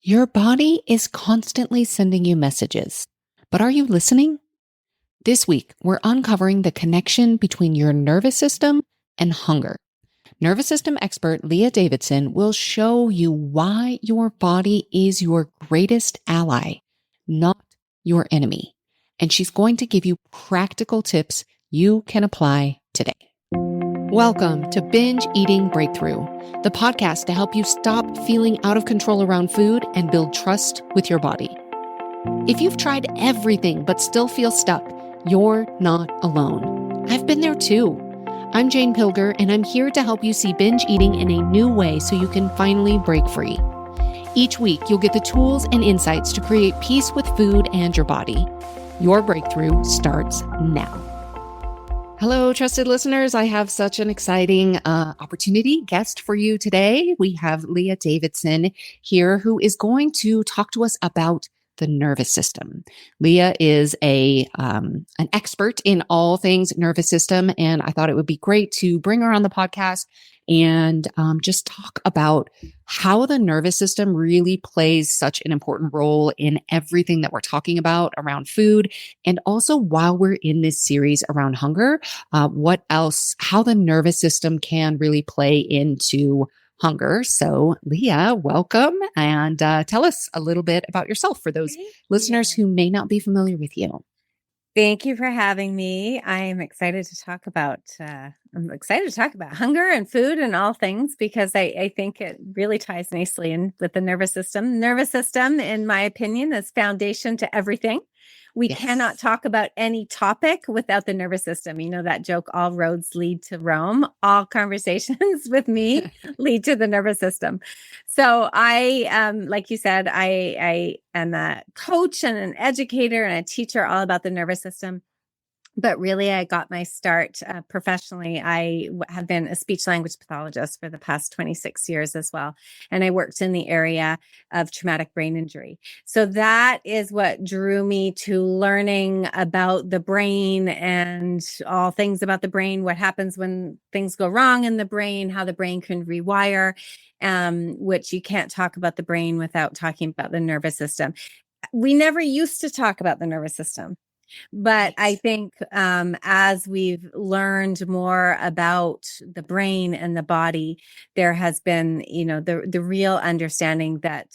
Your body is constantly sending you messages, but are you listening? This week, we're uncovering the connection between your nervous system and hunger. Nervous system expert Leah Davidson will show you why your body is your greatest ally, not your enemy. And she's going to give you practical tips you can apply today. Welcome to Binge Eating Breakthrough, the podcast to help you stop feeling out of control around food and build trust with your body. If you've tried everything but still feel stuck, you're not alone. I've been there too. I'm Jane Pilger, and I'm here to help you see binge eating in a new way so you can finally break free. Each week, you'll get the tools and insights to create peace with food and your body. Your breakthrough starts now. Hello, trusted listeners. I have such an exciting guest for you today. We have Leah Davidson here who is going to talk to us about the nervous system. Leah is an expert in all things nervous system, and I thought it would be great to bring her on the podcast and just talk about how the nervous system really plays such an important role in everything that we're talking about around food. And also while we're in this series around hunger, how the nervous system can really play into hunger. So Leah, welcome, and tell us a little bit about yourself for those listeners who may not be familiar with you. Thank you for having me. I'm excited to talk about hunger and food and all things because I think it really ties nicely in with the nervous system. Nervous system, in my opinion, is foundation to everything. We cannot talk about any topic without the nervous system. You know that joke, all roads lead to Rome. All conversations with me lead to the nervous system. So I, like you said, I am a coach and an educator and a teacher all about the nervous system. But really, I got my start professionally. I have been a speech language pathologist for the past 26 years as well. And I worked in the area of traumatic brain injury. So that is what drew me to learning about the brain and all things about the brain, what happens when things go wrong in the brain, how the brain can rewire, which you can't talk about the brain without talking about the nervous system. We never used to talk about the nervous system. But I think as we've learned more about the brain and the body, there has been, the real understanding that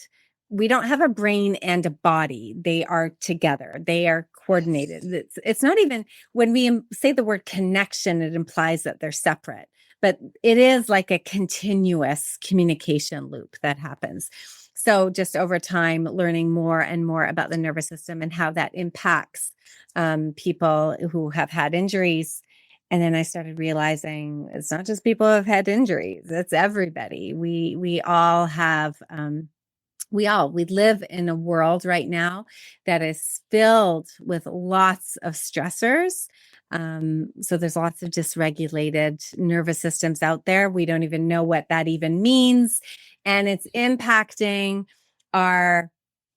we don't have a brain and a body. They are together. They are coordinated. It's not even, when we say the word connection, it implies that they're separate. But it is like a continuous communication loop that happens. So just over time, learning more and more about the nervous system and how that impacts people who have had injuries. And then I started realizing it's not just people who have had injuries, it's everybody. We all have, we live in a world right now that is filled with lots of stressors. So there's lots of dysregulated nervous systems out there. We don't even know what that even means. And it's impacting our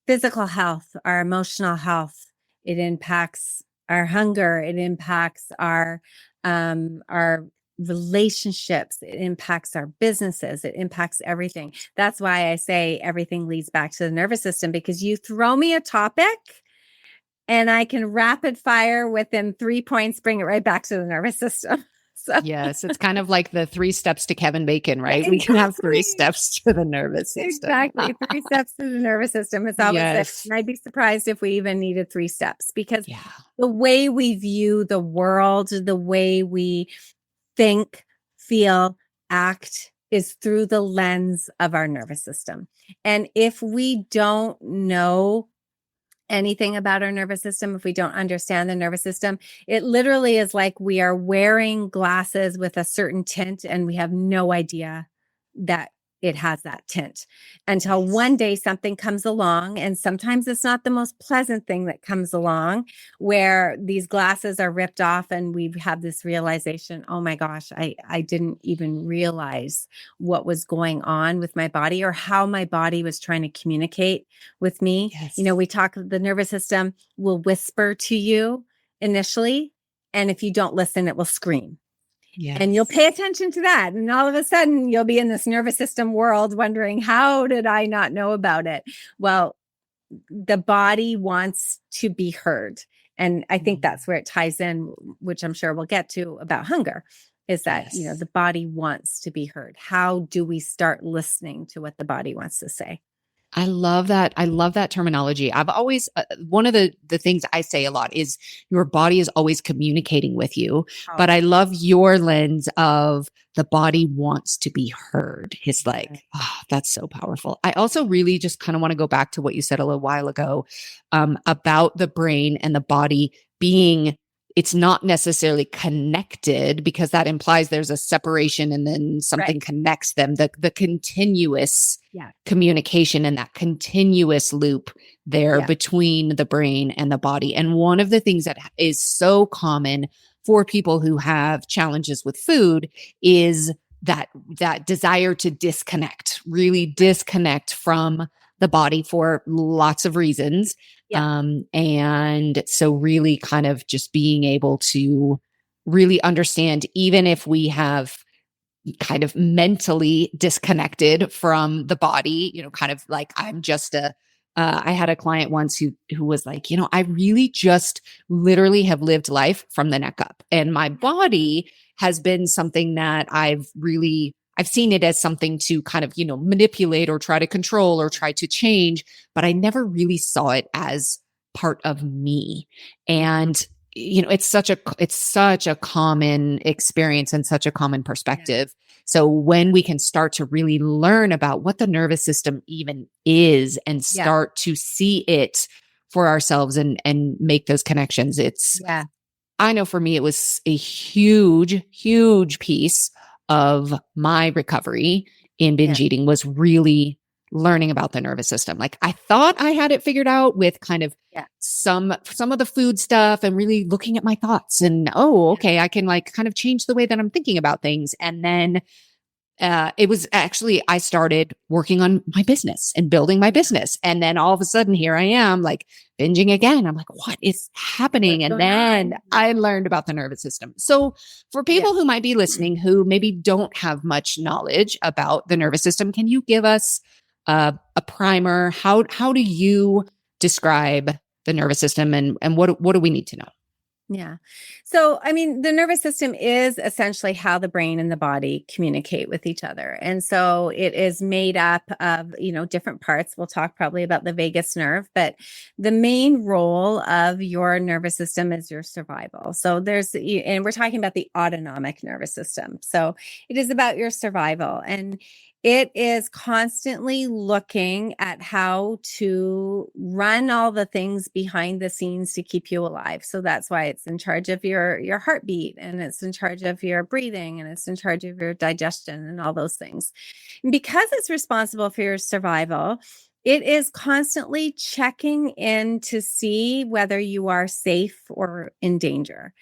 physical health, our emotional health. It impacts our hunger. It impacts our relationships. It impacts our businesses. It impacts everything. That's why I say everything leads back to the nervous system, because you throw me a topic and I can rapid fire within 3 points, bring it right back to the nervous system. So. Yes, it's kind of like the 3 steps to Kevin Bacon, right? Exactly. We can have 3 steps to the nervous system. Exactly. 3 steps to the nervous system. It's always yes. And I'd be surprised if we even needed 3 steps, because the way we view the world, the way we think, feel, act is through the lens of our nervous system. And if we don't know anything about our nervous system, if we don't understand the nervous system, it literally is like we are wearing glasses with a certain tint and we have no idea that it has that tint until one day something comes along. And sometimes it's not the most pleasant thing that comes along, where these glasses are ripped off and we have this realization, oh my gosh, I didn't even realize what was going on with my body or how my body was trying to communicate with me. Yes. We talk, the nervous system will whisper to you initially. And if you don't listen, it will scream. And you'll pay attention to that. And all of a sudden you'll be in this nervous system world wondering, how did I not know about it? Well, the body wants to be heard. And I think that's where it ties in, which I'm sure we'll get to about hunger, is that, the body wants to be heard. How do we start listening to what the body wants to say? I love that. I love that terminology. I've always, one of the things I say a lot is your body is always communicating with you, but I love your lens of the body wants to be heard. It's like, oh, that's so powerful. I also really just kind of want to go back to what you said a little while ago, about the brain and the body being, it's not necessarily connected, because that implies there's a separation and then something connects them. The continuous communication and that continuous loop there between the brain and the body. And one of the things that is so common for people who have challenges with food is that desire to disconnect, really disconnect from the body for lots of reasons. And so really kind of just being able to really understand, even if we have kind of mentally disconnected from the body, kind of like, I'm just I had a client once who was like, I really just literally have lived life from the neck up, and my body has been something that I've seen it as something to kind of, manipulate or try to control or try to change, but I never really saw it as part of me. And, it's such a common experience and such a common perspective. So when we can start to really learn about what the nervous system even is and start to see it for ourselves and make those connections, I know for me, it was a huge, huge piece of my recovery in binge eating, was really learning about the nervous system. Like, I thought I had it figured out with kind of some of the food stuff, and really looking at my thoughts and, okay, I can like kind of change the way that I'm thinking about things. And then it was actually, I started working on my business and building my business. And then all of a sudden, here I am like binging again. I'm like, what is happening? And then I learned about the nervous system. So for people who might be listening, who maybe don't have much knowledge about the nervous system, can you give us a primer? How do you describe the nervous system, and what do we need to know? Yeah. So, I mean, the nervous system is essentially how the brain and the body communicate with each other. And so it is made up of, different parts. We'll talk probably about the vagus nerve, but the main role of your nervous system is your survival. So and we're talking about the autonomic nervous system. So it is about your survival, and it is constantly looking at how to run all the things behind the scenes to keep you alive. So that's why it's in charge of your heartbeat, and it's in charge of your breathing, and it's in charge of your digestion and all those things. And because it's responsible for your survival, it is constantly checking in to see whether you are safe or in danger.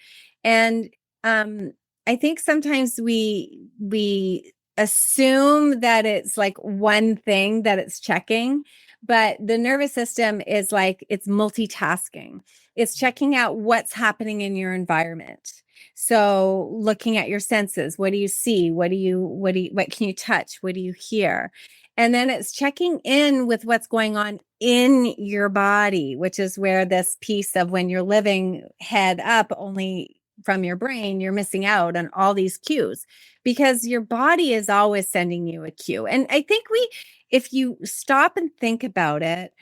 And I think sometimes we assume that it's like one thing that it's checking, but the nervous system is like, it's multitasking. It's checking out what's happening in your environment. So looking at your senses, what do you see? What can you touch? What do you hear? And then it's checking in with what's going on in your body, which is where this piece of, when you're living head up only from your brain, you're missing out on all these cues, because your body is always sending you a cue. And I think if you stop and think about it,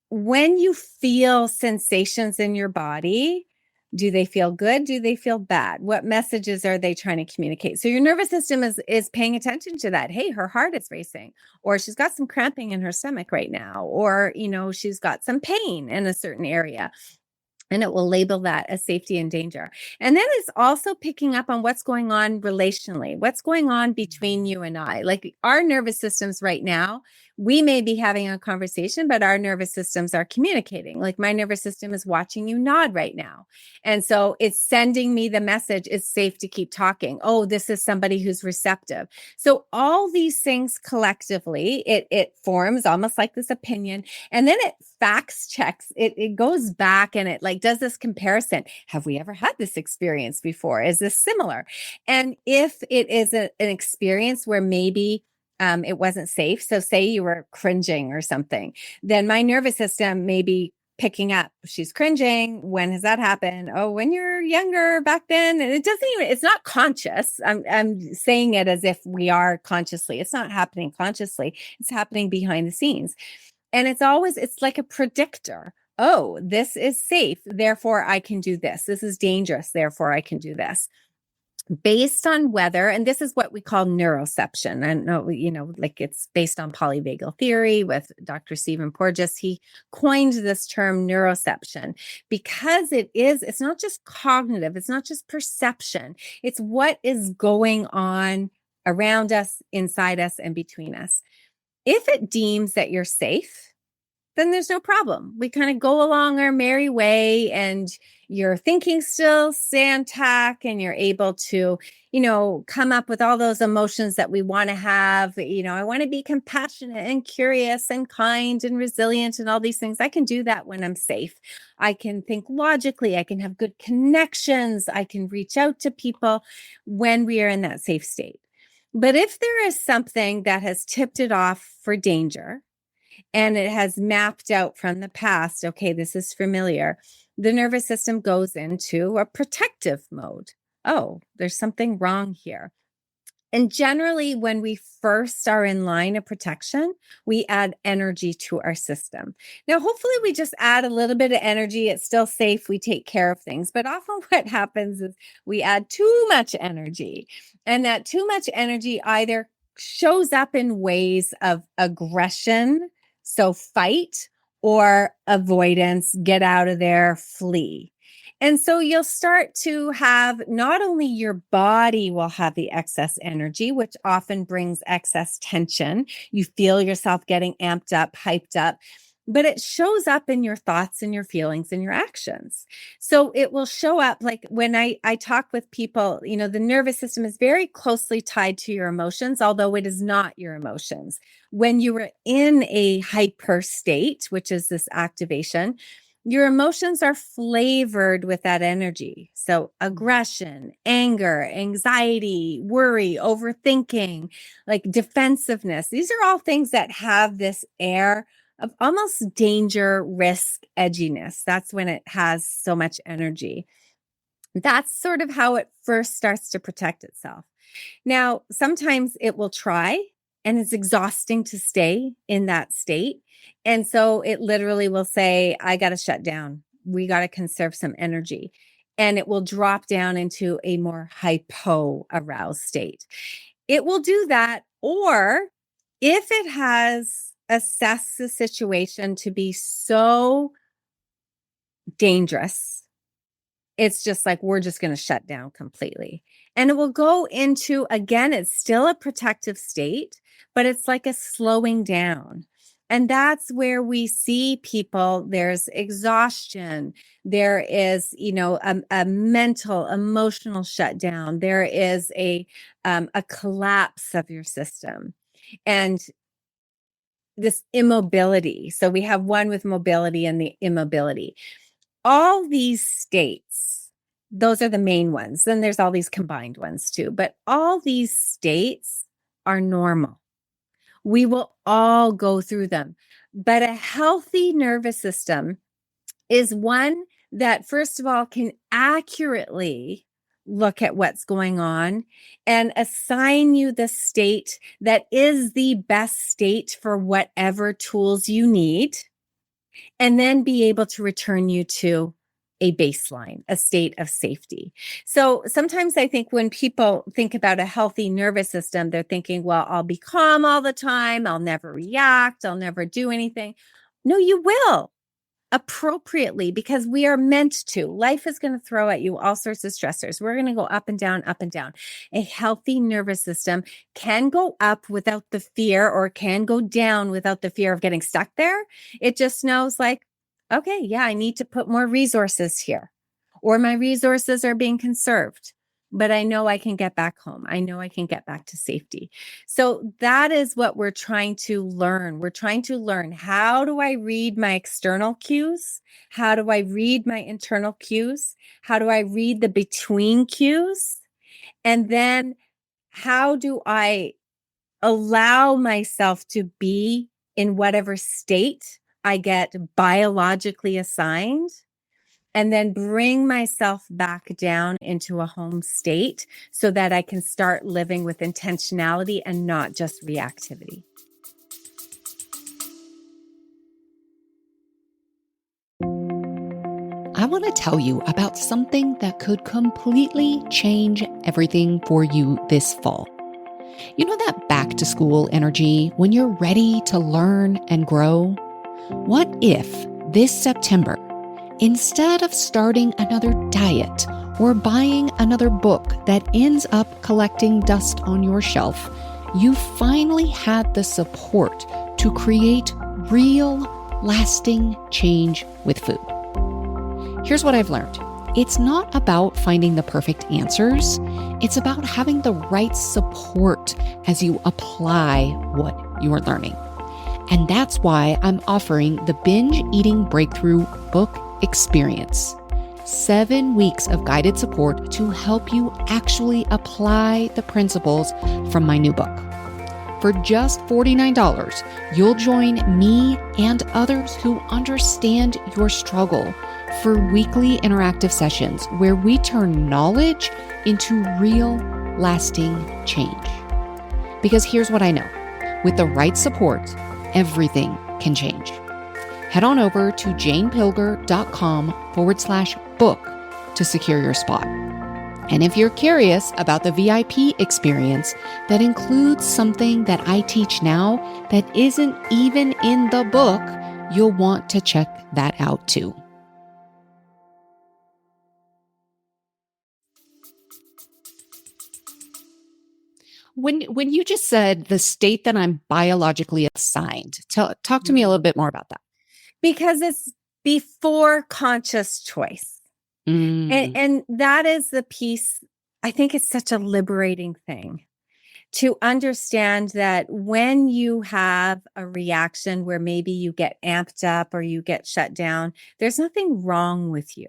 when you feel sensations in your body, do they feel good? Do they feel bad? What messages are they trying to communicate? So your nervous system is paying attention to that. Hey, her heart is racing, or she's got some cramping in her stomach right now, or, she's got some pain in a certain area. And it will label that as safety and danger. And then it's also picking up on what's going on relationally, what's going on between you and I. Like, our nervous systems right now, We may be having a conversation, but our nervous systems are communicating. Like my nervous system is watching you nod right now. And so it's sending me the message, it's safe to keep talking. Oh, this is somebody who's receptive. So all these things collectively, it forms almost like this opinion. And then it facts checks, it goes back and it like does this comparison. Have we ever had this experience before? Is this similar? And if it is an experience where maybe it wasn't safe. So say you were cringing or something, then my nervous system may be picking up. She's cringing. When has that happened? Oh, when you're younger back then. And it doesn't even, it's not conscious. I'm saying it as if we are consciously. It's not happening consciously. It's happening behind the scenes. And it's like a predictor. Oh, this is safe. Therefore I can do this. This is dangerous. Therefore I can do this. Based on whether, and this is what we call neuroception. I know, like it's based on polyvagal theory with Dr. Stephen Porges. He coined this term neuroception because it's not just cognitive, it's not just perception, it's what is going on around us, inside us, and between us. If it deems that you're safe, then there's no problem. We kind of go along our merry way and your thinking still stay on tack and you're able to, come up with all those emotions that we want to have. I want to be compassionate and curious and kind and resilient and all these things. I can do that when I'm safe. I can think logically. I can have good connections. I can reach out to people when we are in that safe state. But if there is something that has tipped it off for danger, and it has mapped out from the past, okay, this is familiar, the nervous system goes into a protective mode. Oh, there's something wrong here. And generally, when we first are in line of protection, we add energy to our system. Now, hopefully, we just add a little bit of energy. It's still safe. We take care of things. But often what happens is we add too much energy. And that too much energy either shows up in ways of aggression, so fight, or avoidance, get out of there, flee. And so you'll start to have not only your body will have the excess energy, which often brings excess tension. You feel yourself getting amped up, hyped up, but it shows up in your thoughts and your feelings and your actions. So it will show up like when I talk with people, the nervous system is very closely tied to your emotions, although it is not your emotions. When you are in a hyper state, which is this activation, your emotions are flavored with that energy. So aggression, anger, anxiety, worry, overthinking, like defensiveness. These are all things that have this air of almost danger, risk, edginess. That's when it has so much energy. That's sort of how it first starts to protect itself. Now, sometimes it will try and it's exhausting to stay in that state. And so it literally will say, I got to shut down. We got to conserve some energy. And it will drop down into a more hypo aroused state. It will do that. Or if it has assessed the situation to be so dangerous, it's just like, we're just going to shut down completely. And it will go into, again, it's still a protective state, but it's like a slowing down. And that's where we see people, there's exhaustion, there is, a mental, emotional shutdown, there is a collapse of your system. And this immobility. So we have one with mobility and the immobility. All these states, those are the main ones. Then there's all these combined ones too. But all these states are normal. We will all go through them. But a healthy nervous system is one that, first of all, can accurately look at what's going on and assign you the state that is the best state for whatever tools you need, and then be able to return you to a baseline, a state of safety. So sometimes I think when people think about a healthy nervous system, they're thinking, well, I'll be calm all the time. I'll never react. I'll never do anything. No, you will. appropriately, because we are meant to. Life is going to throw at you all sorts of stressors. We're going to go up and down, up and down. A healthy nervous system can go up without the fear, or can go down without the fear of getting stuck there. It just knows, like, okay, yeah, I need to put more resources here, or my resources are being conserved, but I know I can get back home. I know I can get back to safety. So that is what we're trying to learn. We're trying to learn, how do I read my external cues? How do I read my internal cues? How do I read the between cues? And then how do I allow myself to be in whatever state I get biologically assigned, and then bring myself back down into a home state so that I can start living with intentionality and not just reactivity. I want to tell you about something that could completely change everything for you this fall. You know that back to school energy when you're ready to learn and grow? What if this September, instead of starting another diet or buying another book that ends up collecting dust on your shelf, you finally had the support to create real, lasting change with food? Here's what I've learned. It's not about finding the perfect answers. It's about having the right support as you apply what you are learning. And that's why I'm offering the Binge Eating Breakthrough Book Experience. 7 weeks of guided support to help you actually apply the principles from my new book. For just $49, you'll join me and others who understand your struggle for weekly interactive sessions where we turn knowledge into real, lasting change. Because here's what I know. With the right support, everything can change. Head on over to janepilger.com/book to secure your spot. And if you're curious about the VIP experience that includes something that I teach now that isn't even in the book, you'll want to check that out too. When you just said the state that I'm biologically assigned, talk to me a little bit more about that. Because it's before conscious choice. And that is the piece. I think it's such a liberating thing to understand that when you have a reaction where maybe you get amped up or you get shut down, there's nothing wrong with you.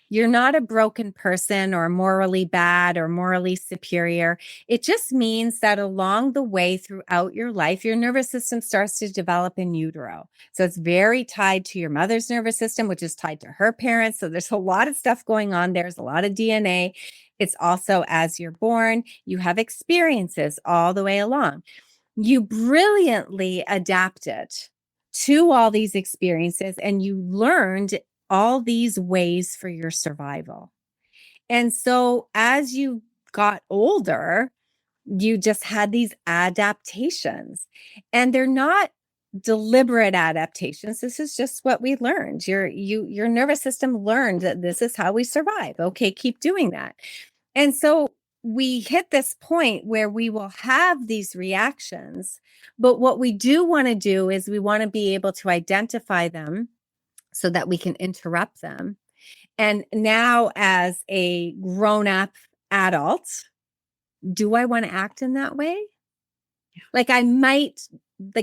You're not a broken person or morally bad or morally superior. It just means that along the way throughout your life, your nervous system starts to develop in utero. So it's very tied to your mother's nervous system, which is tied to her parents. So there's a lot of stuff going on. There's a lot of DNA. It's also, as you're born, you have experiences all the way along. You brilliantly adapted to all these experiences, and you learned all these ways for your survival. And so as you got older, you just had these adaptations, and they're not deliberate adaptations. This is just what we learned. Your nervous system learned that this is how we survive. Okay, keep doing that. And so we hit this point where we will have these reactions, but what we do want to do is we want to be able to identify them so that we can interrupt them. And now, as a grown-up adult, do I want to act in that way? Like, I might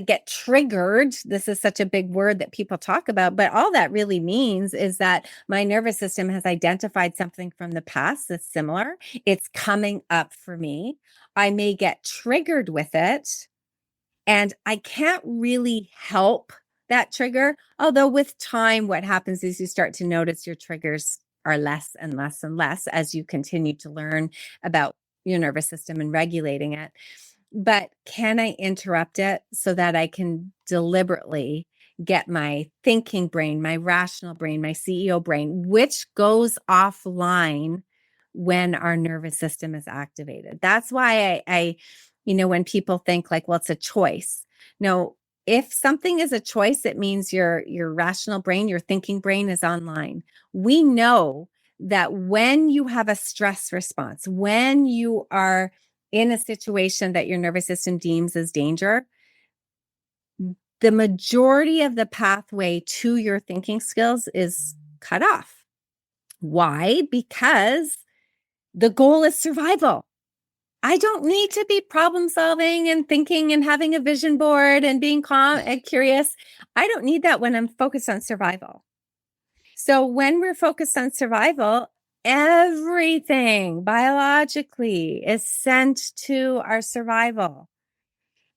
get triggered. This is such a big word that people talk about, but all that really means is that my nervous system has identified something from the past that's similar. It's coming up for me. I may get triggered with it, and I can't really help that trigger. Although with time, what happens is you start to notice your triggers are less and less and less as you continue to learn about your nervous system and regulating it. But can I interrupt it so that I can deliberately get my thinking brain, my rational brain, my CEO brain, which goes offline when our nervous system is activated? That's why I when people think like, well, it's a choice. No, if something is a choice, it means your rational brain, your thinking brain is online. We know that when you have a stress response, when you are in a situation that your nervous system deems as danger, the majority of the pathway to your thinking skills is cut off. Why? Because the goal is survival. I don't need to be problem solving and thinking and having a vision board and being calm and curious. I don't need that when I'm focused on survival. So when we're focused on survival, everything biologically is sent to our survival.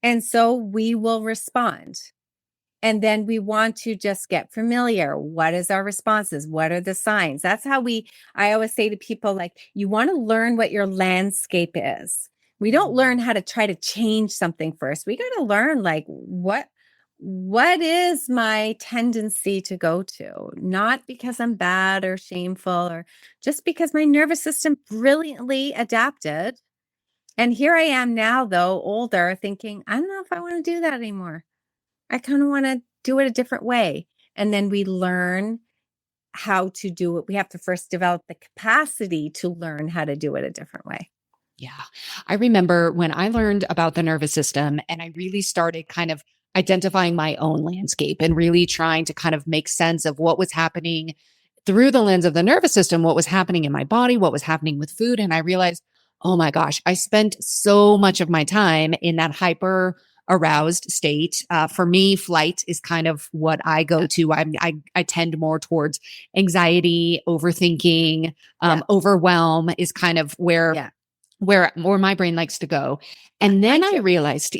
And so we will respond. And then we want to just get familiar. What is our responses? What are the signs? That's how I always say to people, like, you want to learn what your landscape is. We don't learn how to try to change something first. We got to learn, like, what is my tendency to go to? Not because I'm bad or shameful, or just because my nervous system brilliantly adapted. And here I am now, though, older, thinking, I don't know if I want to do that anymore. I kind of want to do it a different way. And then we learn how to do it. We have to first develop the capacity to learn how to do it a different way. Yeah. I remember when I learned about the nervous system and I really started kind of identifying my own landscape and really trying to kind of make sense of what was happening through the lens of the nervous system, what was happening in my body, what was happening with food. And I realized, oh my gosh, I spent so much of my time in that hyper aroused state. For me, flight is kind of what I go to. I tend more towards anxiety, overthinking, overwhelm is kind of where my brain likes to go. And then I realized,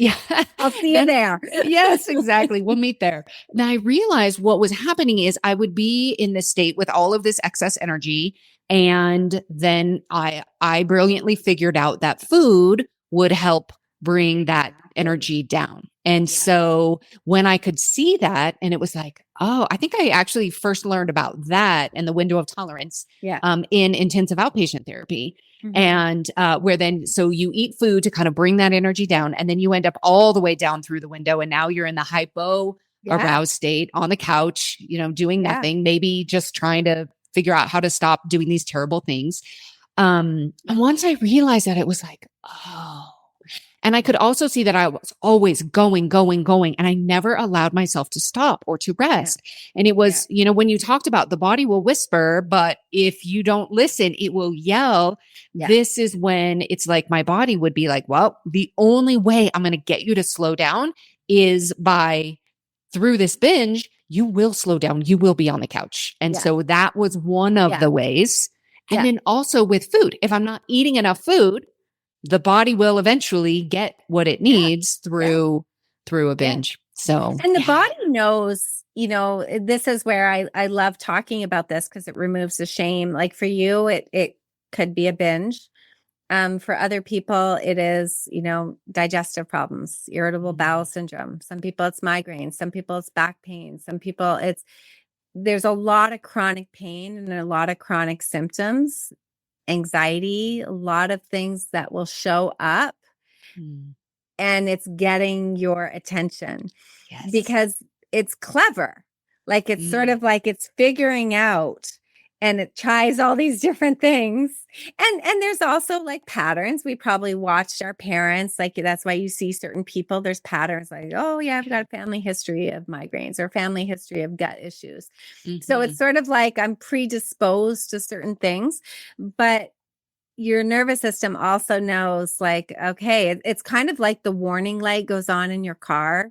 I'll see you there. Yes, exactly. We'll meet there. Then I realized what was happening is I would be in this state with all of this excess energy. And then I brilliantly figured out that food would help bring that energy down. And so when I could see that, and it was like, oh, I think I actually first learned about that and the window of tolerance in intensive outpatient therapy. Mm-hmm. And where then, so you eat food to kind of bring that energy down, and then you end up all the way down through the window. And now you're in the hypo aroused state on the couch, doing nothing, maybe just trying to figure out how to stop doing these terrible things. And once I realized that, it was like, oh. And I could also see that I was always going, and I never allowed myself to stop or to rest. And it was, when you talked about the body will whisper, but if you don't listen, it will yell. This is when it's like my body would be like, well, the only way I'm going to get you to slow down is by through this binge, you will slow down. You will be on the couch. And so that was one of the ways. And then also with food, if I'm not eating enough food, the body will eventually get what it needs through a binge. So, and the body knows, this is where I love talking about this because it removes the shame. Like for you, it could be a binge. For other people, it is, digestive problems, irritable bowel syndrome. Some people it's migraines. Some people it's back pain. Some people there's a lot of chronic pain and a lot of chronic symptoms. Anxiety, a lot of things that will show up and it's getting your attention because it's clever. Like it's sort of like it's figuring out and it tries all these different things. And there's also like patterns. We probably watched our parents. Like that's why you see certain people, there's patterns like, oh yeah, I've got a family history of migraines or family history of gut issues. Mm-hmm. So it's sort of like I'm predisposed to certain things, but your nervous system also knows like, okay, it's kind of like the warning light goes on in your car.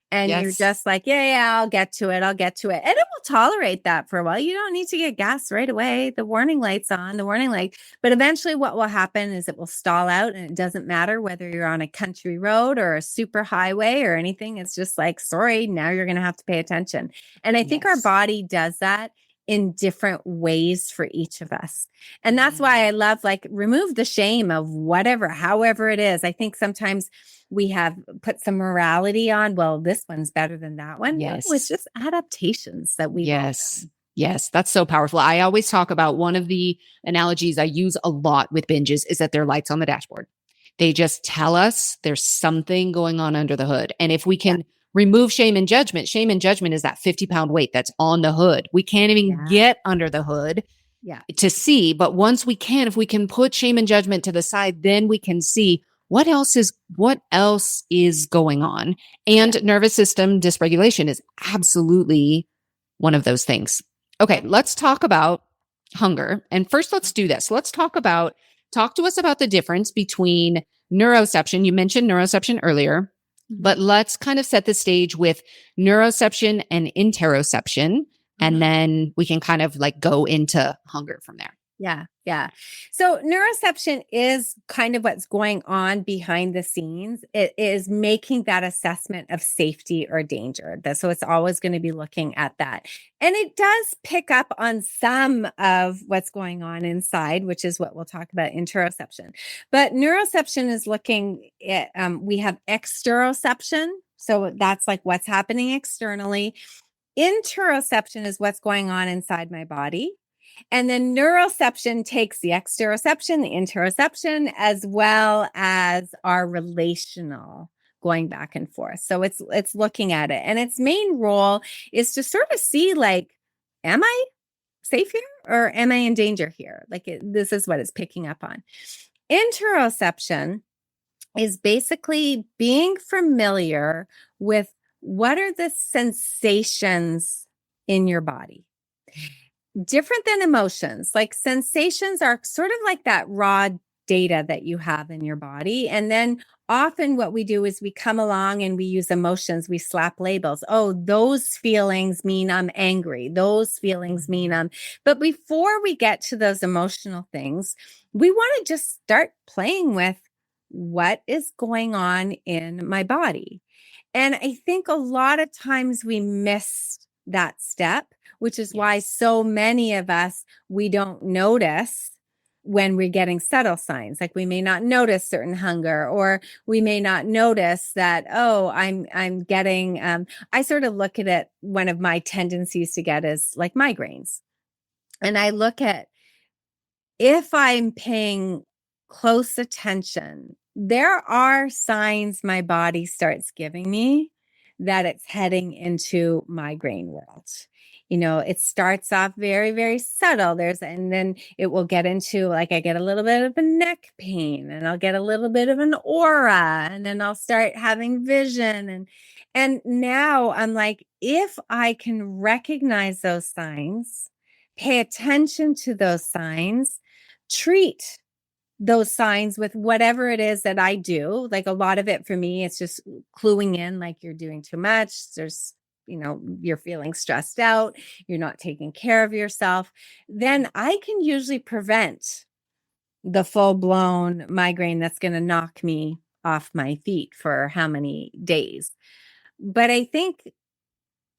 And you're just like, I'll get to it. And it will tolerate that for a while. You don't need to get gas right away. The warning light's on, But eventually what will happen is it will stall out, and it doesn't matter whether you're on a country road or a super highway or anything. It's just like, sorry, now you're going to have to pay attention. And I think our body does that in different ways for each of us. And that's why I love, like, remove the shame of whatever, however it is. I think sometimes we have put some morality on, well, this one's better than that one. Yes. No, it's just adaptations that we Yes, that's so powerful. I always talk about one of the analogies I use a lot with binges is that they're lights on the dashboard. They just tell us there's something going on under the hood. And if we can remove shame and judgment. Shame and judgment is that 50-pound weight that's on the hood. We can't even get under the hood to see. But once we can, if we can put shame and judgment to the side, then we can see what else is going on. And nervous system dysregulation is absolutely one of those things. Okay, let's talk about hunger. And first, let's do this. Let's talk to us about the difference between neuroception. You mentioned neuroception earlier, but let's kind of set the stage with neuroception and interoception. And then we can kind of like go into hunger from there. Yeah. So neuroception is kind of what's going on behind the scenes. It is making that assessment of safety or danger. So it's always going to be looking at that. And it does pick up on some of what's going on inside, which is what we'll talk about interoception. But neuroception is looking at, we have exteroception. So that's like what's happening externally. Interoception is what's going on inside my body. And then neuroception takes the exteroception, the interoception, as well as our relational going back and forth. So it's looking at it. And its main role is to sort of see, like, am I safe here or am I in danger here? Like this is what it's picking up on. Interoception is basically being familiar with what are the sensations in your body. Different than emotions. Like sensations are sort of like that raw data that you have in your body. And then often what we do is we come along and we use emotions. We slap labels. Oh, those feelings mean I'm angry. Those feelings mean but before we get to those emotional things, we want to just start playing with what is going on in my body. And I think a lot of times we miss that step, which is why so many of us, we don't notice when we're getting subtle signs. Like we may not notice certain hunger, or we may not notice that, oh, I'm getting, I sort of look at it, one of my tendencies to get is like migraines. And I look at, if I'm paying close attention, there are signs my body starts giving me that it's heading into migraine world. You know, it starts off very, very subtle. And then it will get into, like, I get a little bit of a neck pain, and I'll get a little bit of an aura, and then I'll start having vision. And now I'm like, if I can recognize those signs, pay attention to those signs, treat those signs with whatever it is that I do. Like a lot of it for me, it's just cluing in, like you're doing too much. There's, you're feeling stressed out. You're not taking care of yourself. Then I can usually prevent the full blown migraine that's going to knock me off my feet for how many days. But I think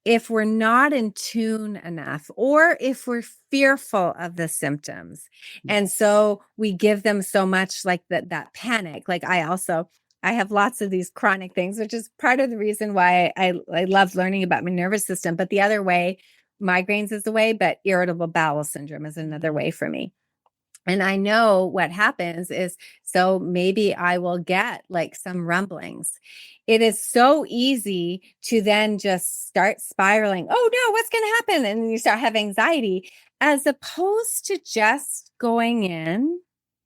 if we're not in tune enough, or if we're fearful of the symptoms, and so we give them so much, like that panic. Like I have lots of these chronic things, which is part of the reason why I love learning about my nervous system. But the other way, migraines is the way, but irritable bowel syndrome is another way for me. And I know what happens is, so maybe I will get like some rumblings. It is so easy to then just start spiraling. Oh no, what's going to happen? And you start having anxiety, as opposed to just going in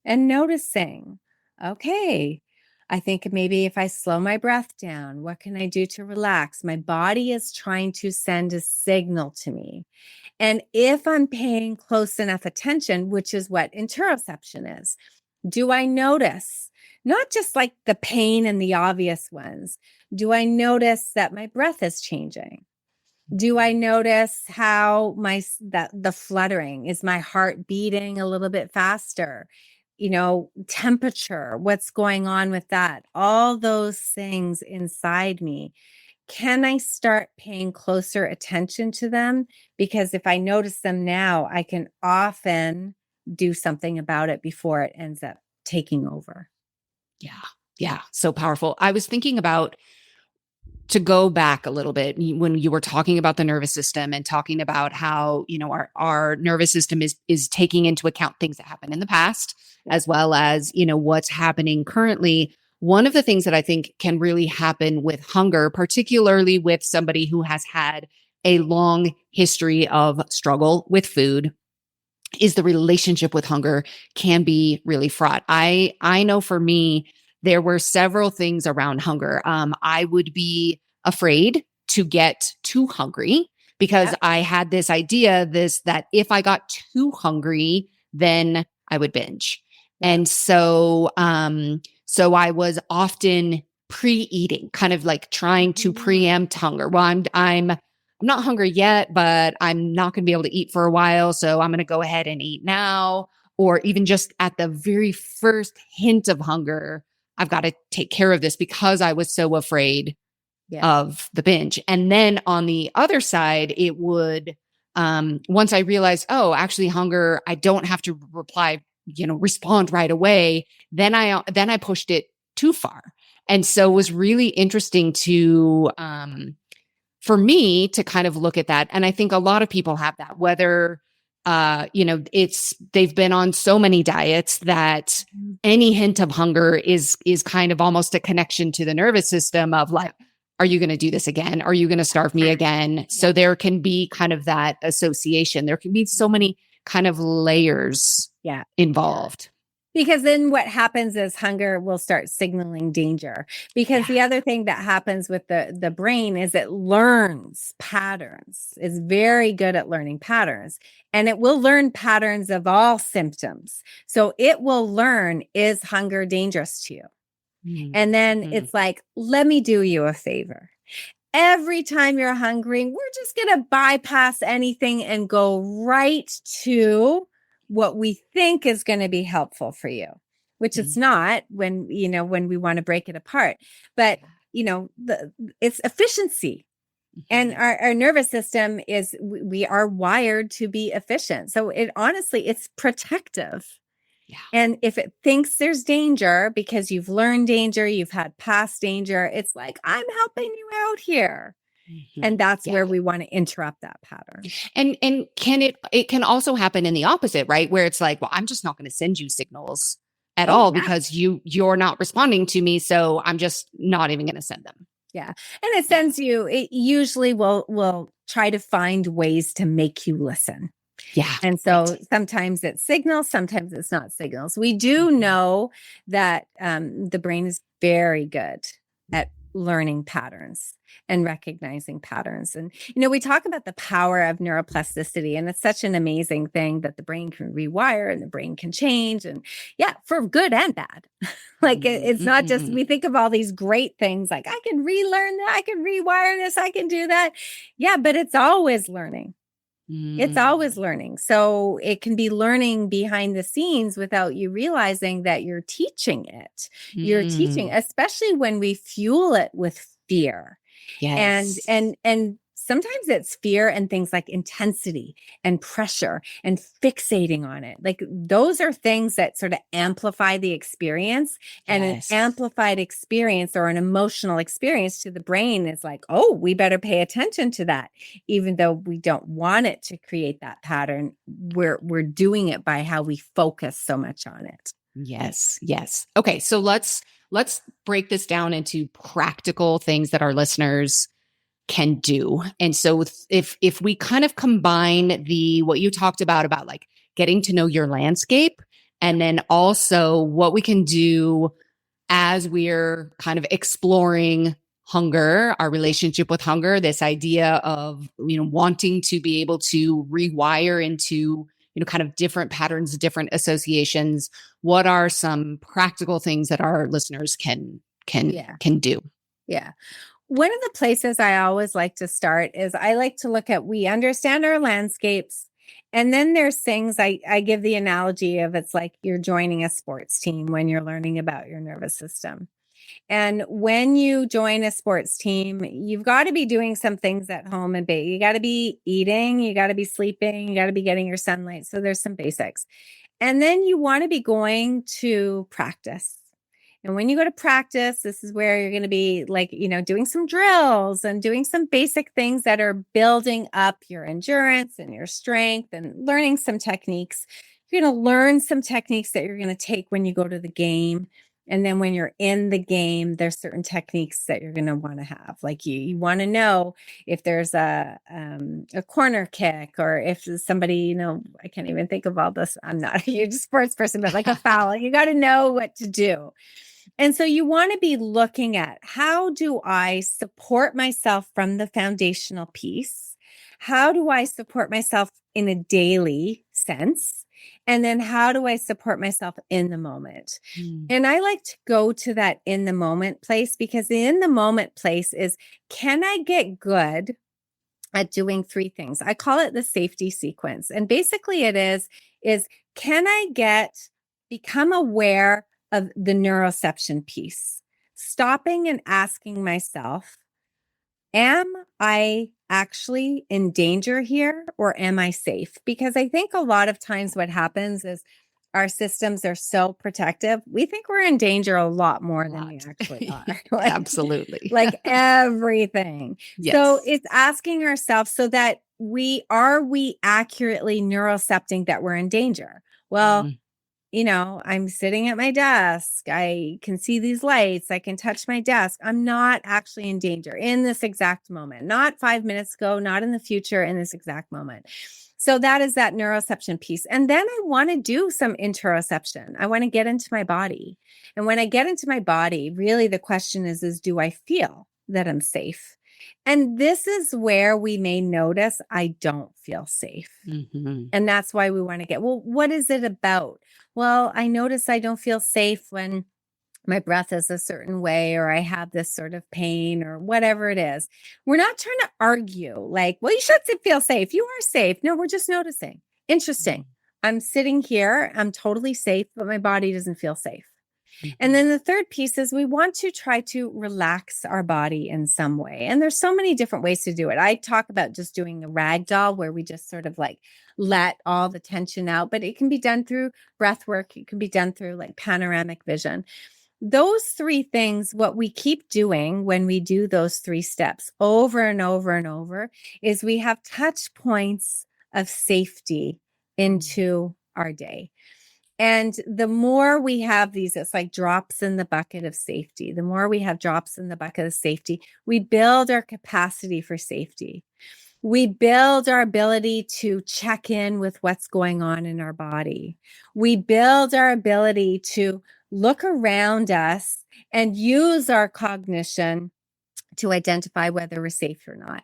and noticing, okay, I think maybe if I slow my breath down, what can I do to relax? My body is trying to send a signal to me. And if I'm paying close enough attention, which is what interoception is, do I notice not just like the pain and the obvious ones? Do I notice that my breath is changing? Do I notice how the fluttering, is my heart beating a little bit faster? Temperature, what's going on with that? All those things inside me. Can I start paying closer attention to them? Because if I notice them now, I can often do something about it before it ends up taking over. Yeah. So powerful. I was thinking about, to go back a little bit, when you were talking about the nervous system and talking about how, our nervous system is taking into account things that happened in the past, as well as, what's happening currently. one of the things that I think can really happen with hunger, particularly with somebody who has had a long history of struggle with food, is the relationship with hunger can be really fraught. I know for me, there were several things around hunger. I would be afraid to get too hungry because I had this idea that if I got too hungry, then I would binge. And so I was often pre-eating, kind of like trying to preempt hunger. Well, I'm not hungry yet, but I'm not going to be able to eat for a while. So I'm going to go ahead and eat now. Or even just at the very first hint of hunger, I've got to take care of this because I was so afraid of the binge. And then on the other side, it would, once I realized, oh, actually hunger, I don't have to respond right away. Then I pushed it too far. And so it was really interesting for me to kind of look at that. And I think a lot of people have that, whether, they've been on so many diets that any hint of hunger is kind of almost a connection to the nervous system of like, are you going to do this again? Are you going to starve me again? So there can be kind of that association. There can be so many kind of layers involved. Because then what happens is hunger will start signaling danger. Because the other thing that happens with the brain is it learns patterns. It's very good at learning patterns. And it will learn patterns of all symptoms. So it will learn, is hunger dangerous to you? And then it's like, let me do you a favor. Every time you're hungry, we're just going to bypass anything and go right to what we think is going to be helpful for you, which it's not when we want to break it apart. But, it's efficiency. And our nervous system we are wired to be efficient. So it's protective. Yeah. And if it thinks there's danger because you've learned danger, you've had past danger, it's like, I'm helping you out here. And that's where we want to interrupt that pattern. And it can also happen in the opposite, right? Where it's like, well, I'm just not going to send you signals at all because you're not responding to me. So I'm just not even going to send them. Yeah. And it usually will try to find ways to make you listen. Yeah. And so sometimes it's signals, sometimes it's not signals. We do know that the brain is very good at learning patterns and recognizing patterns. And, we talk about the power of neuroplasticity, and it's such an amazing thing that the brain can rewire and the brain can change. And for good and bad. Like it's not just, we think of all these great things like I can relearn that, I can rewire this, I can do that. Yeah, but it's always learning. It's always learning. So it can be learning behind the scenes without you realizing that you're teaching it. You're teaching, especially when we fuel it with fear. Yes. And sometimes it's fear and things like intensity and pressure and fixating on it. Like those are things that sort of amplify the experience. And an amplified experience or an emotional experience to the brain is like, oh, we better pay attention to that. Even though we don't want it to create that pattern, we're doing it by how we focus so much on it. Yes. Okay. So let's break this down into practical things that our listeners can do. And so if we kind of combine what you talked about like getting to know your landscape, and then also what we can do as we're kind of exploring hunger, our relationship with hunger, this idea of, wanting to be able to rewire into, kind of different patterns, different associations. What are some practical things that our listeners can do? Yeah. One of the places I always like to start is I like to look at, we understand our landscapes. And then there's things I give the analogy of, it's like you're joining a sports team when you're learning about your nervous system. And when you join a sports team, you've got to be doing some things at home and you got to be eating, you got to be sleeping, you got to be getting your sunlight. So there's some basics. And then you want to be going to practice. And when you go to practice, this is where you're going to be like, doing some drills and doing some basic things that are building up your endurance and your strength and learning some techniques. You're going to learn some techniques that you're going to take when you go to the game. And then when you're in the game, there's certain techniques that you're going to want to have. Like you want to know if there's a corner kick, or if somebody, I can't even think of all this. I'm not a huge sports person, but like a foul, you got to know what to do. And so you want to be looking at, how do I support myself from the foundational piece? How do I support myself in a daily sense? And then how do I support myself in the moment? And I like to go to that in the moment place, because the in the moment place is, can I get good at doing three things? I call it the safety sequence. And basically it is can I become aware of the neuroception piece, stopping and asking myself, am I actually in danger here, or am I safe? Because I think a lot of times what happens is our systems are so protective. We think we're in danger a lot more than we actually are. Absolutely. Like everything. Yes. So it's asking ourselves, so that are we accurately neurocepting that we're in danger? Well, I'm sitting at my desk. I can see these lights. I can touch my desk. I'm not actually in danger in this exact moment, not 5 minutes ago, not in the future, in this exact moment. So that is that neuroception piece. And then I want to do some interoception. I want to get into my body. And when I get into my body, really the question is do I feel that I'm safe? And this is where we may notice I don't feel safe. And that's why we want to get, well, what is it about? Well, I notice I don't feel safe when my breath is a certain way, or I have this sort of pain, or whatever it is. We're not trying to argue like, well, you should feel safe. You are safe. No, we're just noticing. Interesting. I'm sitting here. I'm totally safe, but my body doesn't feel safe. And then the third piece is we want to try to relax our body in some way. And there's so many different ways to do it. I talk about just doing a rag doll, where we just sort of like let all the tension out, but it can be done through breath work. It can be done through like panoramic vision. Those three things, what we keep doing when we do those three steps over and over and over, is we have touch points of safety into our day. And the more we have these, it's like drops in the bucket of safety. The more we have drops in the bucket of safety, we build our capacity for safety. We build our ability to check in with what's going on in our body. We build our ability to look around us and use our cognition to identify whether we're safe or not.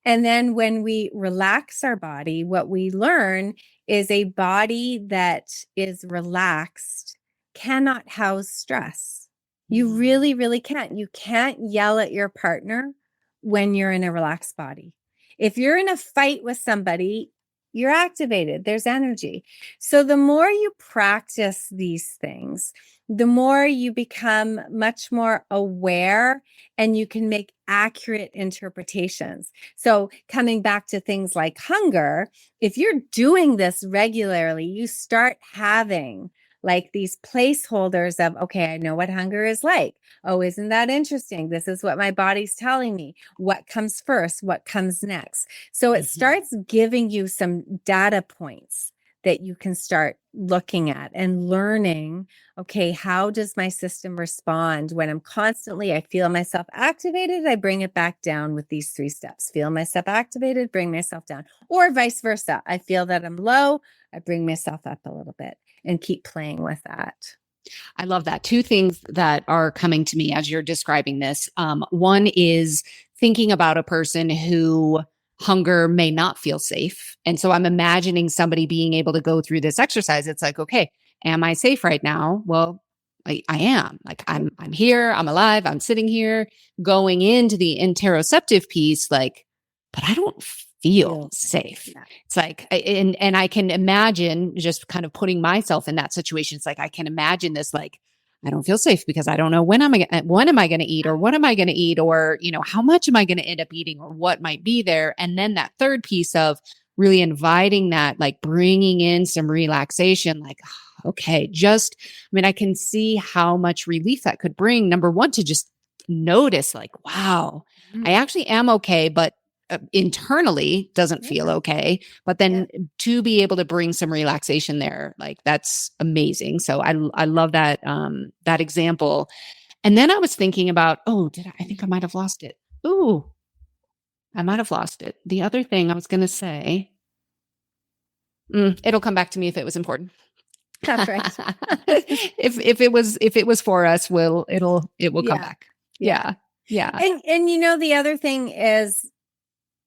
And then when we relax our body, what we learn is a body that is relaxed cannot house stress. You really, really can't. You can't yell at your partner when you're in a relaxed body. If you're in a fight with somebody, you're activated. There's energy. So the more you practice these things, the more you become much more aware, and you can make accurate interpretations. So coming back to things like hunger, if you're doing this regularly, you start having like these placeholders of, okay, I know what hunger is like. Oh, isn't that interesting? This is what my body's telling me. What comes first? What comes next? So it starts giving you some data points that you can start looking at and learning, okay, how does my system respond when I feel myself activated, I bring it back down with these three steps. Feel myself activated, bring myself down, or vice versa. I feel that I'm low, I bring myself up a little bit, and keep playing with that. I love that. Two things that are coming to me as you're describing this. One is thinking about a person who hunger may not feel safe. And so I'm imagining somebody being able to go through this exercise. It's like, okay, am I safe right now? Well, I am. Like I'm here, I'm alive, I'm sitting here. Going into the interoceptive piece, like, but I don't feel safe. Yeah. It's like, and I can imagine just kind of putting myself in that situation. It's like, I can imagine this, like, I don't feel safe because I don't know when am I going to eat, or what am I going to eat, or, how much am I going to end up eating, or what might be there. And then that third piece of really inviting that, like bringing in some relaxation, like, okay, I can see how much relief that could bring. Number one, to just notice like, wow, I actually am okay, but internally doesn't feel Yeah. okay, but then to be able to bring some relaxation there, like that's amazing. So I love that that example. And then I was thinking about, I think I might have lost it. Ooh, I might have lost it. The other thing I was going to say, it'll come back to me if it was important. That's right. if it was for us, it will come back. Yeah. And the other thing is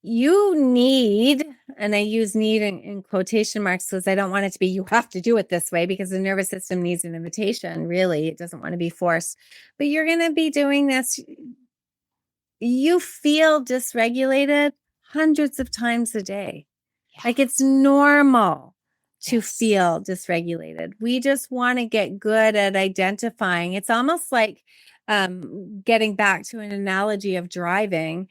you need, and I use need in quotation marks because I don't want it to be you have to do it this way, because the nervous system needs an invitation. Really, it doesn't want to be forced. But you're going to be doing this. You feel dysregulated hundreds of times a day. Like it's normal to feel dysregulated. We just want to get good at identifying. It's almost like getting back to an analogy of driving.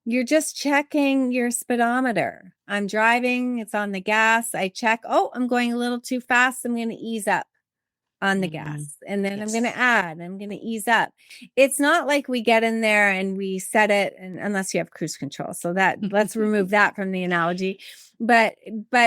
You're just checking your speedometer. I'm driving, it's on the gas. I check, I'm going a little too fast. I'm going to ease up on the gas. And then I'm going to add, I'm going to ease up. It's not like we get in there and we set it, and unless you have cruise control. So that let's remove that from the analogy. But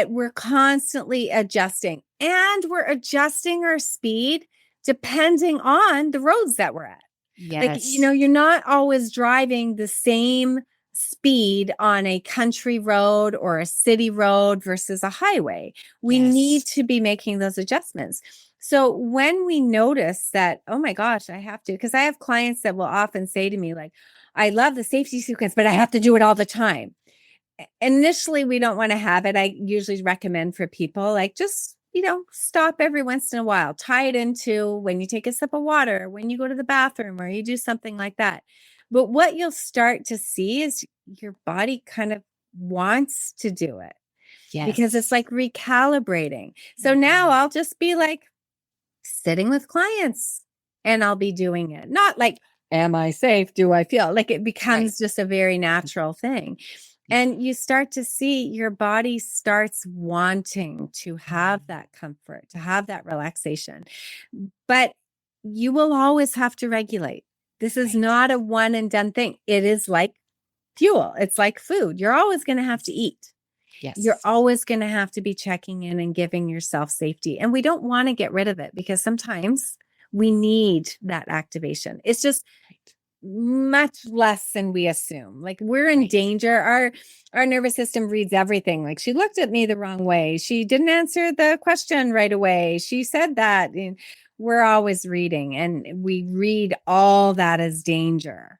we're constantly adjusting, and we're adjusting our speed depending on the roads that we're at. Yes. Like, you're not always driving the same speed on a country road or a city road versus a highway. We need to be making those adjustments. So when we notice that, oh my gosh, I have to, because I have clients that will often say to me, like, I love the safety sequence, but I have to do it all the time. Initially, we don't want to have it. I usually recommend for people, like, just, stop every once in a while, tie it into when you take a sip of water, when you go to the bathroom, or you do something like that. But what you'll start to see is your body kind of wants to do it. Because it's like recalibrating. So now I'll just be like sitting with clients and I'll be doing it. Not like, am I safe? Do I feel like it becomes just a very natural thing. And you start to see your body starts wanting to have that comfort, to have that relaxation. But you will always have to regulate. This is not a one and done thing. It is like fuel. It's like food. You're always going to have to eat. Yes. You're always going to have to be checking in and giving yourself safety. And we don't want to get rid of it, because sometimes we need that activation. It's just much less than we assume. Like we're in danger. Our nervous system reads everything. Like, she looked at me the wrong way. She didn't answer the question right away. She said that. And we're always reading, and we read all that as danger.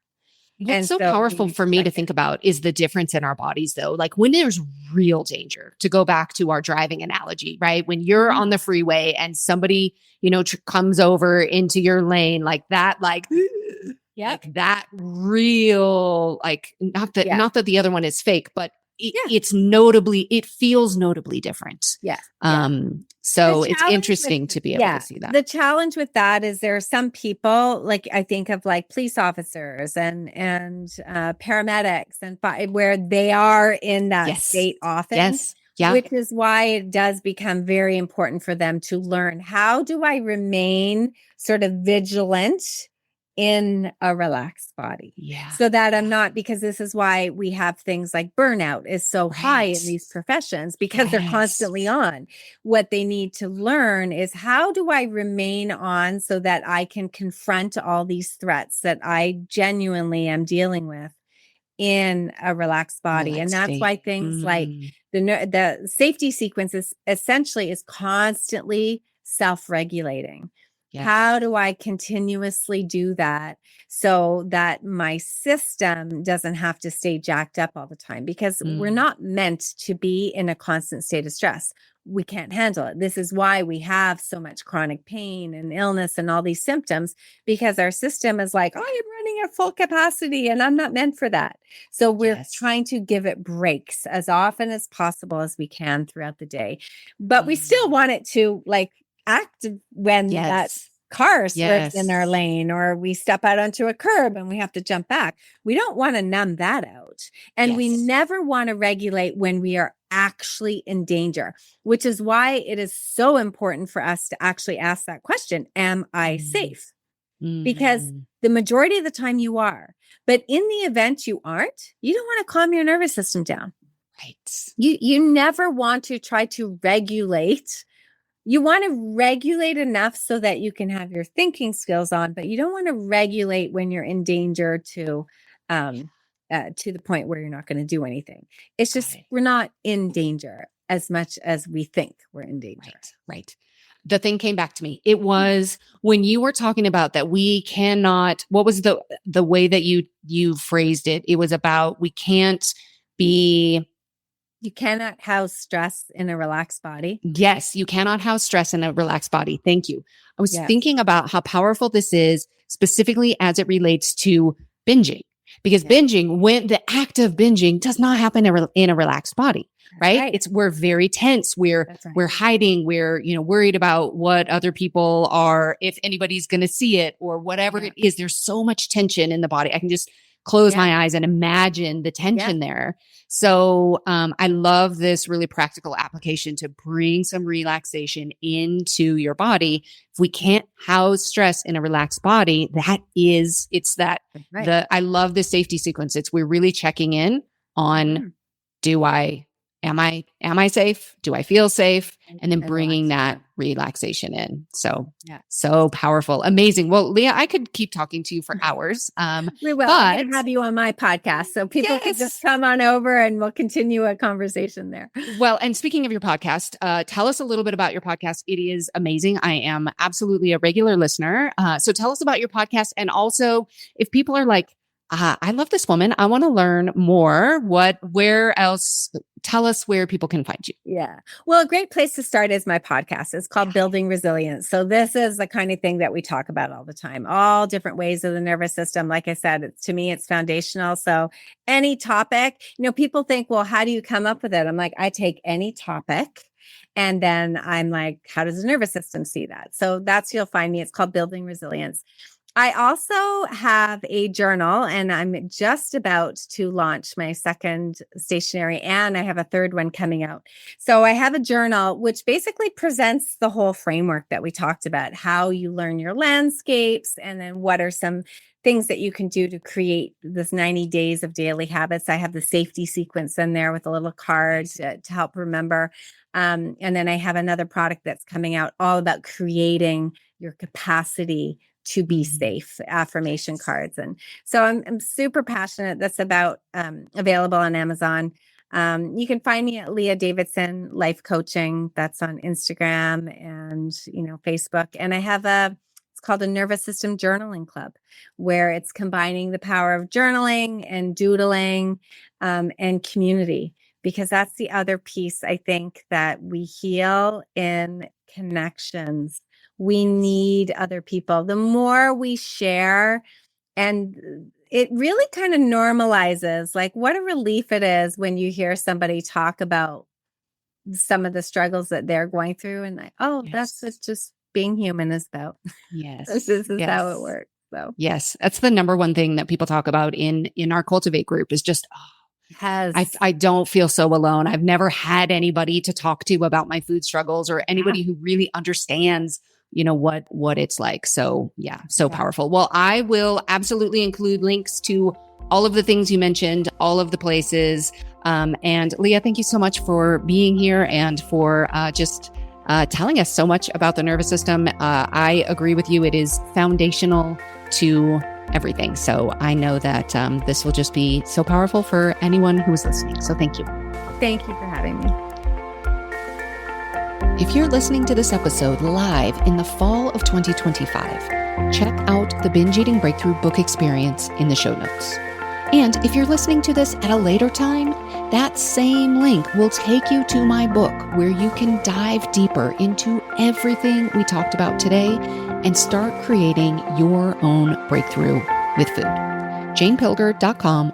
What's so powerful for me to think about is the difference in our bodies, though. Like when there's real danger, to go back to our driving analogy, right? When you're on the freeway and somebody, comes over into your lane like that, like that real, like not that the other one is fake, but it feels notably different. So it's interesting to be able to see that. The challenge with that is there are some people, like I think of like police officers and paramedics, and where they are in that state often. Which is why it does become very important for them to learn, how do I remain sort of vigilant in a relaxed body, so that I'm not, because this is why we have things like burnout is so high in these professions, because they're constantly on. What they need to learn is, how do I remain on so that I can confront all these threats that I genuinely am dealing with in a relaxed body. And that's why things like the safety sequence is essentially constantly self-regulating. How do I continuously do that so that my system doesn't have to stay jacked up all the time? Because we're not meant to be in a constant state of stress. We can't handle it. This is why we have so much chronic pain and illness and all these symptoms, because our system is like, I'm running at full capacity and I'm not meant for that. So we're trying to give it breaks as often as possible as we can throughout the day. But we still want it to like act when that car slips in our lane, or we step out onto a curb and we have to jump back. We don't want to numb that out. And we never want to regulate when we are actually in danger, which is why it is so important for us to actually ask that question, am I safe? because the majority of the time you are. But in the event you aren't, you don't want to calm your nervous system down. Right. You never want to try to regulate. You want to regulate enough so that you can have your thinking skills on, but you don't want to regulate when you're in danger to the point where you're not going to do anything. It's just, we're not in danger as much as we think we're in danger. Right. The thing came back to me. It was when you were talking about that we cannot, what was the way that you phrased it? It was about we can't be. You cannot house stress in a relaxed body. Yes, you cannot house stress in a relaxed body. Thank you. I was thinking about how powerful this is, specifically as it relates to binging, because binging, when the act of binging does not happen in a relaxed body. Right? We're very tense. We're hiding. We're, worried about what other people are, if anybody's going to see it or whatever it is. There's so much tension in the body. I can just close my eyes and imagine the tension there. So, I love this really practical application to bring some relaxation into your body. If we can't house stress in a relaxed body, I love the safety sequence. We're really checking in on, am I safe? Do I feel safe? And then bringing that relaxation in. So, so powerful. Amazing. Well, Leah, I could keep talking to you for hours. We will. I'm going to have you on my podcast so people can just come on over and we'll continue a conversation there. Well, and speaking of your podcast, tell us a little bit about your podcast. It is amazing. I am absolutely a regular listener. So tell us about your podcast. And also if people are like, I love this woman, I want to learn more. Where else? Tell us where people can find you. Yeah. Well, a great place to start is my podcast. It's called Building Resilience. So this is the kind of thing that we talk about all the time, all different ways of the nervous system. Like I said, to me, it's foundational. So any topic, people think, well, how do you come up with it? I'm like, I take any topic and then I'm like, how does the nervous system see that? So you'll find me. It's called Building Resilience. I also have a journal and I'm just about to launch my second stationery and I have a third one coming out. So I have a journal, which basically presents the whole framework that we talked about, how you learn your landscapes and then what are some things that you can do to create this 90 days of daily habits. I have the safety sequence in there with a little card to help remember. And then I have another product that's coming out all about creating your capacity to be safe, affirmation cards. And so I'm super passionate. That's available on Amazon. You can find me at Leah Davidson Life Coaching. That's on Instagram and, Facebook. And I have it's called a Nervous System Journaling Club, where it's combining the power of journaling and doodling, and community, because that's the other piece. I think that we heal in connections. We need other people. The more we share, and it really kind of normalizes, like what a relief it is when you hear somebody talk about some of the struggles that they're going through and like, that's what just being human is about. Yes. This is how it works. So yes, that's the number one thing that people talk about in our Cultivate group is just, I don't feel so alone. I've never had anybody to talk to about my food struggles or anybody who really understands what it's like. So powerful. Well, I will absolutely include links to all of the things you mentioned, all of the places. And Leah, thank you so much for being here and for just telling us so much about the nervous system. I agree with you. It is foundational to everything. So I know that this will just be so powerful for anyone who is listening. So thank you. Thank you for having me. If you're listening to this episode live in the fall of 2025, check out the Binge Eating Breakthrough book experience in the show notes. And if you're listening to this at a later time, that same link will take you to my book where you can dive deeper into everything we talked about today and start creating your own breakthrough with food. janepilger.com/